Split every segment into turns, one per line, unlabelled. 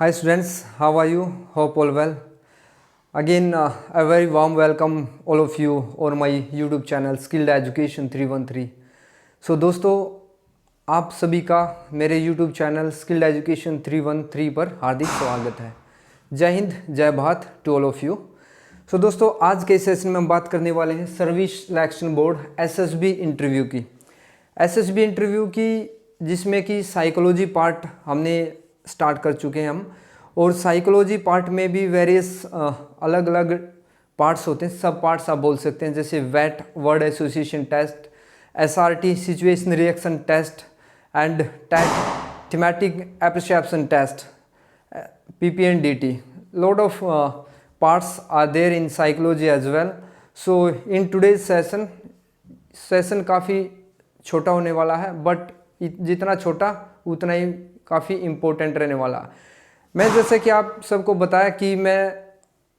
Hi students, how are you? Hope all well. Again, a very warm welcome all of you on my YouTube channel Skilled Education 313. So दोस्तों, आप सभी का मेरे YouTube channel Skilled Education 313 पर हार्दिक स्वागत है। जय हिंद, जय Bharat to all of you. So दोस्तों, आज के सेशन में हम बात करने वाले हैं service selection board SSB interview की। एसएसबी इंटरव्यू की जिसमें कि साइकोलॉजी पार्ट हमने स्टार्ट कर चुके हैं हम, और साइकोलॉजी पार्ट में भी वेरियस अलग अलग पार्ट्स होते हैं, सब पार्ट्स आप बोल सकते हैं, जैसे वेट word association test, SRT situation reaction test and TAT thematic apperception test, PPNDT. Lot of parts are there in psychology as well. So in today's session काफ़ी छोटा होने वाला है, बट जितना छोटा उतना ही काफ़ी इम्पोर्टेंट रहने वाला है। मैं जैसे कि आप सबको बताया कि मैं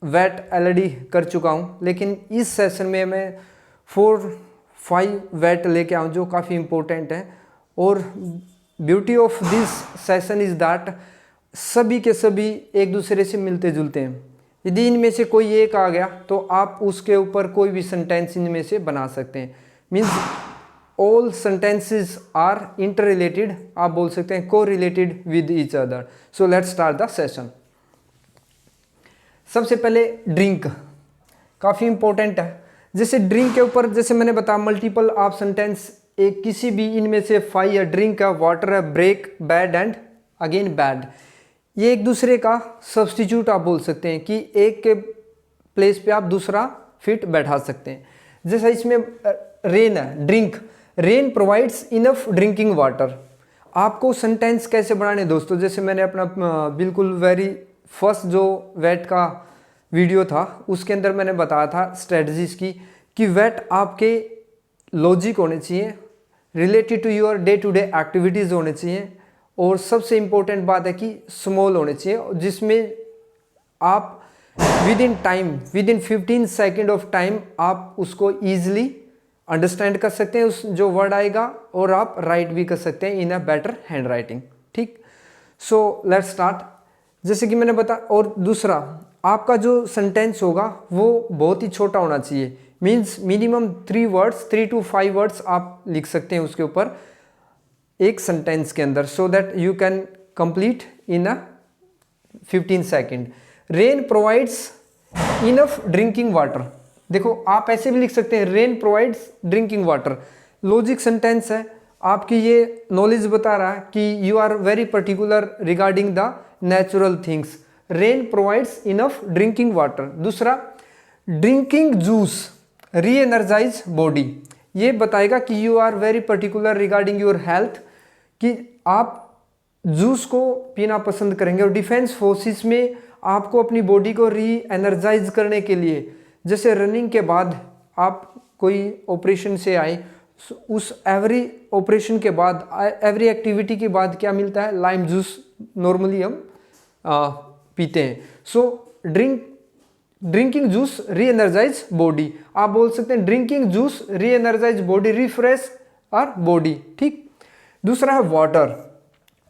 वेट LD कर चुका हूँ, लेकिन इस सेशन में मैं 4-5 वेट लेके आऊँ जो काफ़ी इम्पोर्टेंट है। और beauty of this session is that सभी के सभी एक दूसरे से मिलते जुलते हैं। यदि इनमें से कोई एक आ गया तो आप उसके ऊपर कोई भी सेंटेंस इनमें से बना सकते हैं। Means all sentences are inter related, आप बोल सकते हैं को related with each other. So let's start the session. सबसे पहले ड्रिंक काफ़ी इंपॉर्टेंट है। जैसे ड्रिंक के ऊपर जैसे मैंने बताया मल्टीपल आप सेंटेंस एक किसी भी इनमें से 5 या ड्रिंक है, वाटर है, break, bad and again bad, ये एक दूसरे का सब्स्टिट्यूट आप बोल सकते हैं कि एक के प्लेस पे आप दूसरा फिट बैठा सकते हैं। जैसा इसमें रेन है, drink, rain provides enough drinking water. आपको सेंटेंस कैसे बनाने दोस्तों, जैसे मैंने अपना बिल्कुल वेरी फर्स्ट जो वेट का वीडियो था उसके अंदर मैंने बताया था स्ट्रेटजीज की, कि वेट आपके लॉजिक होने चाहिए, related to your day to day activities होने चाहिए, और सबसे इम्पोर्टेंट बात है कि स्मॉल होने चाहिए, जिसमें आप with in 15 second of time आप उसको ईजिली अंडरस्टैंड कर सकते हैं उस जो वर्ड आएगा, और आप राइट भी कर सकते हैं इन अ बेटर हैंड राइटिंग। ठीक, सो लेट्स स्टार्ट। जैसे कि मैंने बताया, और दूसरा आपका जो सेंटेंस होगा वो बहुत ही छोटा होना चाहिए। मीन्स मिनिमम 3 to 5 वर्ड्स आप लिख सकते हैं उसके ऊपर एक सेंटेंस के अंदर, so that you can complete in a 15 second. Rain provides enough drinking water, देखो आप ऐसे भी लिख सकते हैं, rain provides drinking water, logic sentence है, आपकी ये नॉलेज बता रहा है कि you are very particular regarding the natural things. Rain provides enough drinking water. दूसरा, drinking juice reenergise body, ये बताएगा कि you are very particular regarding your health, कि आप जूस को पीना पसंद करेंगे। और डिफेंस फोर्सेस में आपको अपनी बॉडी को री एनर्जाइज करने के लिए, जैसे रनिंग के बाद आप कोई ऑपरेशन से आए, उस एवरी ऑपरेशन के बाद एवरी एक्टिविटी के बाद क्या मिलता है, लाइम जूस नॉर्मली हम पीते हैं। So drinking juice reenergise body, आप बोल सकते हैं drinking juice reenergise body, refresh our body. ठीक, दूसरा है वाटर,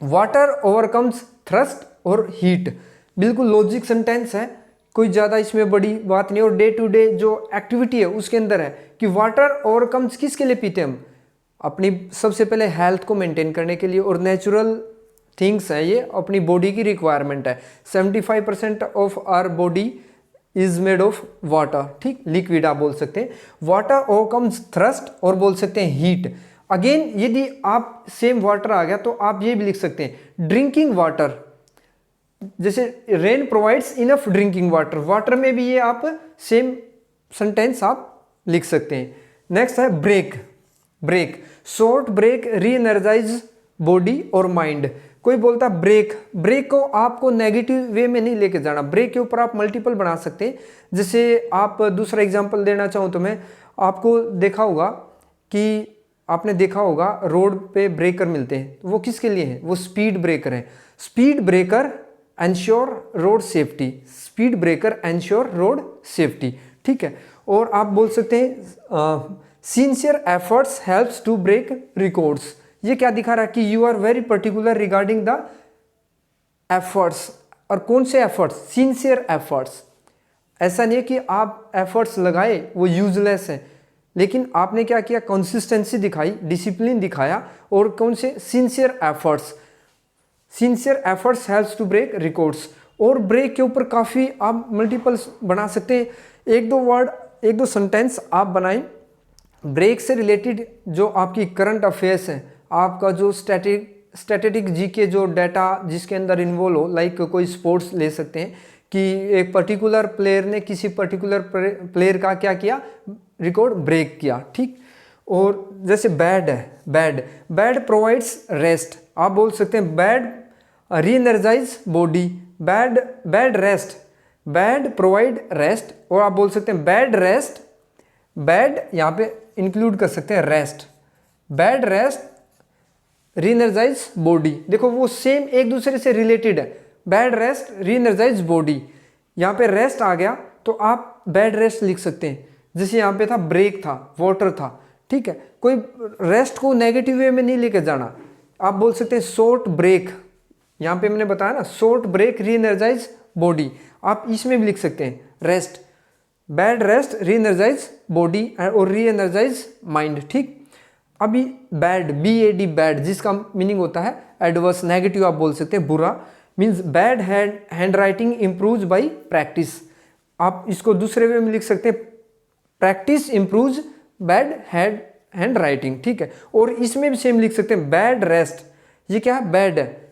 वाटर ओवरकम्स थ्रस्ट और हीट, बिल्कुल लॉजिक सेंटेंस है, कोई ज़्यादा इसमें बड़ी बात नहीं, और डे टू डे जो एक्टिविटी है उसके अंदर है कि वाटर ओवरकम्स किसके लिए पीते हैं हम, अपनी सबसे पहले हेल्थ को मेंटेन करने के लिए, और नेचुरल थिंग्स है, ये अपनी बॉडी की रिक्वायरमेंट है। 75% of our body is made of water. ठीक, लिक्विड आप बोल सकते हैं। वाटर ओवरकम्स थ्रस्ट, और बोल सकते हैं हीट। अगेन यदि आप सेम वाटर आ गया तो आप ये भी लिख सकते हैं ड्रिंकिंग वाटर, जैसे rain provides enough drinking water, water में भी ये आप सेम सेंटेंस आप लिख सकते हैं। नेक्स्ट है ब्रेक, ब्रेक शॉर्ट ब्रेक री एनर्जाइज बॉडी और माइंड। कोई बोलता है ब्रेक, ब्रेक को आपको नेगेटिव वे में नहीं लेके जाना, ब्रेक के ऊपर आप मल्टीपल बना सकते हैं। जैसे आप दूसरा एग्जांपल देना चाहूँ तो मैं आपको देखा होगा कि आपने देखा होगा रोड पे ब्रेकर मिलते हैं, तो वो किसके लिए हैं, वो स्पीड ब्रेकर हैं। Speed breaker ensure road safety, speed breaker ensure road safety. ठीक है, और आप बोल सकते हैं sincere efforts helps to break records, ये क्या दिखा रहा है कि you are very particular regarding the efforts, और कौन से एफर्ट्स, सिंसियर एफर्ट्स। ऐसा नहीं है कि आप एफर्ट्स लगाए वो यूजलेस है, लेकिन आपने क्या किया, कंसिस्टेंसी दिखाई, डिसिप्लिन दिखाया, और कौन से sincere efforts. Sincere efforts helps to break records. और ब्रेक के ऊपर काफ़ी आप मल्टीपल्स बना सकते हैं। एक दो वर्ड, एक दो सेंटेंस आप बनाएं ब्रेक से रिलेटेड, जो आपकी करंट अफेयर्स हैं, आपका जो स्टैटिस्टिक जीके जो डाटा जिसके अंदर इन्वॉल्व हो, लाइक कोई स्पोर्ट्स ले सकते हैं कि एक पर्टिकुलर प्लेयर ने किसी पर्टिकुलर प्लेयर का क्या किया, रिकॉर्ड ब्रेक किया, ठीक। और जैसे बैड है, बैड प्रोवाइड्स रेस्ट, आप बोल सकते हैं bed reenergise body, bed rest, bed provide rest, और आप बोल सकते हैं बैड रेस्ट, बैड यहाँ पे इंक्लूड कर सकते हैं रेस्ट, बैड रेस्ट रीएनर्जाइज बॉडी। देखो वो सेम एक दूसरे से रिलेटेड है, बैड रेस्ट रीएनर्जाइज बॉडी, यहाँ पे रेस्ट आ गया तो आप बैड रेस्ट लिख सकते हैं। जैसे यहाँ पे था ब्रेक था, वाटर था, ठीक है। कोई रेस्ट को नेगेटिव वे में नहीं लेके जाना, आप बोल सकते हैं शॉर्ट ब्रेक, यहाँ पे मैंने बताया ना शॉर्ट ब्रेक रीएनर्जाइज बॉडी, आप इसमें भी लिख सकते हैं रेस्ट, बैड रेस्ट रीएनर्जाइज बॉडी और रीएनर्जाइज माइंड, ठीक। अभी बैड, BAD बैड, जिसका मीनिंग होता है एडवर्स, नेगेटिव आप बोल सकते हैं बुरा, means bad hand writing improves by practice. आप इसको दूसरे वे में लिख सकते हैं practice improves bad hand writing, ठीक है। और इसमें भी सेम लिख सकते हैं बैड रेस्ट, ये क्या है, बैड है,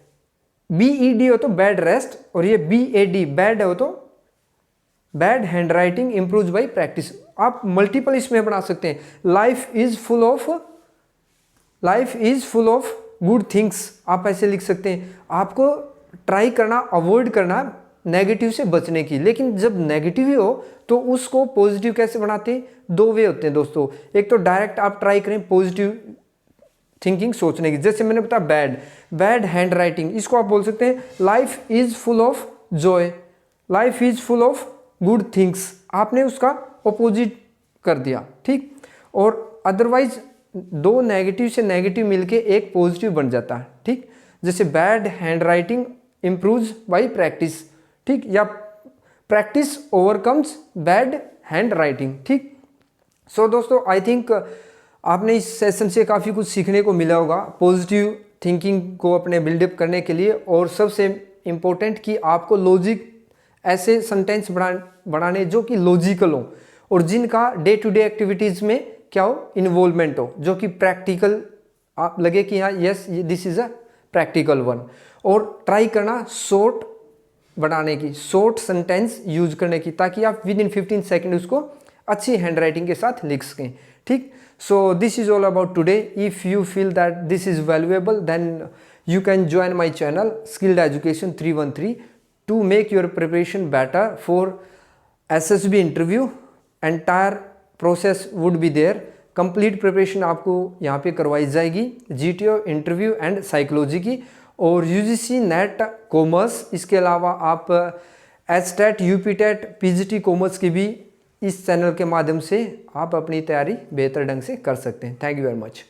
BED हो तो बैड रेस्ट, और ये BAD बैड हो तो bad hand writing improves by practice. आप मल्टीपल इसमें बना सकते हैं, life is full of good things, आप ऐसे लिख सकते हैं। आपको ट्राई करना, अवॉइड करना नेगेटिव से बचने की, लेकिन जब नेगेटिव ही हो तो उसको पॉजिटिव कैसे बनाते हैं, दो वे होते हैं दोस्तों। एक तो डायरेक्ट आप ट्राई करें पॉजिटिव थिंकिंग सोचने की, जैसे मैंने बताया बैड हैंड राइटिंग, इसको आप बोल सकते हैं life is full of Joy, life is full of good things, आपने उसका अपोजिट कर दिया, ठीक। और अदरवाइज दो नेगेटिव से नेगेटिव मिलके एक पॉजिटिव बन जाता है, ठीक। जैसे bad hand writing improves by practice, ठीक, या practice overcomes bad hand writing, ठीक। सो दोस्तों आई थिंक आपने इस सेशन से काफ़ी कुछ सीखने को मिला होगा पॉजिटिव थिंकिंग को अपने बिल्डअप करने के लिए, और सबसे इम्पोर्टेंट कि आपको लॉजिक, ऐसे सेंटेंस बनाने जो कि लॉजिकल हो और जिनका डे टू डे एक्टिविटीज़ में क्या हो, इन्वॉल्वमेंट हो, जो कि प्रैक्टिकल आप लगे कि हाँ yes this is a practical one. और ट्राई करना शॉर्ट बनाने की, शॉर्ट सेंटेंस यूज करने की, ताकि आप विद इन 15 सेकेंड उसको अच्छी हैंड राइटिंग के साथ लिख सकें, ठीक। So this is all about today. If you feel that this is valuable then you can join my channel Skilled Education 313 to make your preparation better for SSB interview. Entire process would be there. Complete preparation आपको यहाँ पे करवाई जाएगी GTO interview and psychology की, और UGC net commerce, इसके अलावा आप HTET UPTET PGT कॉमर्स की भी इस चैनल के माध्यम से आप अपनी तैयारी बेहतर ढंग से कर सकते हैं। Thank you very much.